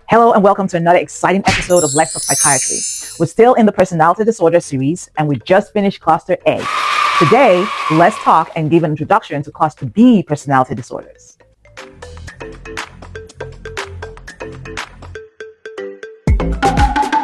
Hello and welcome to another exciting episode of Let's Talk Psychiatry. We're still in the personality disorder series and we just finished cluster A. Today, let's talk and give an introduction to cluster B personality disorders.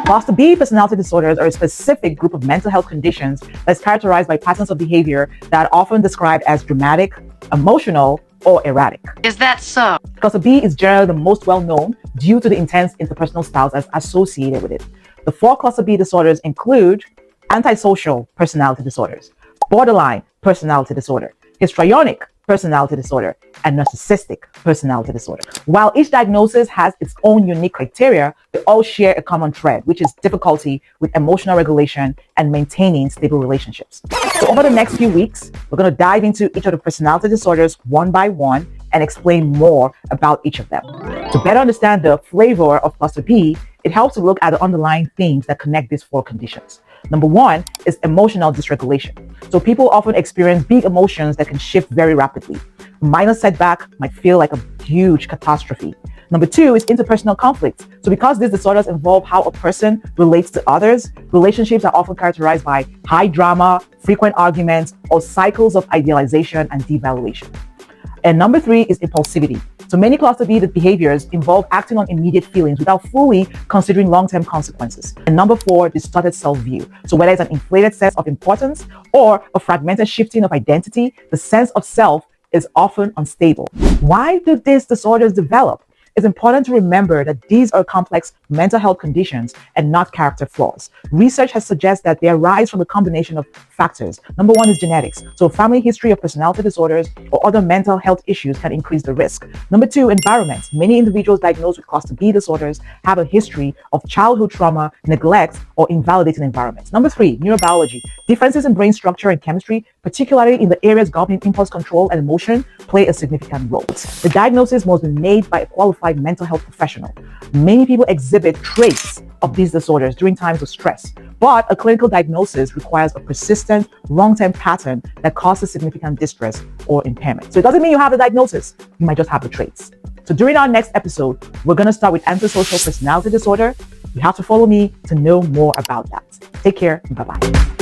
Cluster B personality disorders are a specific group of mental health conditions that's characterized by patterns of behavior that are often described as dramatic, emotional, or erratic. Is that so? Cluster B is generally the most well-known due to the intense interpersonal styles that's associated with it. The four cluster B disorders include antisocial personality disorders, borderline personality disorder, histrionic personality disorder, and narcissistic personality disorder. While each diagnosis has its own unique criteria, they all share a common thread, which is difficulty with emotional regulation and maintaining stable relationships. So over the next few weeks, we're going to dive into each of the personality disorders one by one and explain more about each of them. To better understand the flavor of cluster B, it helps to look at the underlying themes that connect these four conditions. Number one is emotional dysregulation. So people often experience big emotions that can shift very rapidly. A minor setback might feel like a huge catastrophe. Number two is interpersonal conflict. So because these disorders involve how a person relates to others, relationships are often characterized by high drama, frequent arguments, or cycles of idealization and devaluation. And number three is impulsivity. So many cluster B behaviors involve acting on immediate feelings without fully considering long-term consequences. And number four, distorted self-view. So whether it's an inflated sense of importance or a fragmented shifting of identity, the sense of self is often unstable. Why do these disorders develop? It's important to remember that these are complex mental health conditions and not character flaws. Research has suggested that they arise from a combination of factors. Number one is genetics. So family history of personality disorders or other mental health issues can increase the risk. Number two, environment. Many individuals diagnosed with cluster B disorders have a history of childhood trauma, neglect, or invalidating environments. Number three, neurobiology. Differences in brain structure and chemistry, particularly in the areas governing impulse control and emotion, play a significant role. The diagnosis must be made by a qualified mental health professional. Many people exhibit traits of these disorders during times of stress, but a clinical diagnosis requires a persistent, long-term pattern that causes significant distress or impairment. So it doesn't mean you have the diagnosis, you might just have the traits. So during our next episode, we're going to start with antisocial personality disorder. You have to follow me to know more about that. Take care. Bye-bye.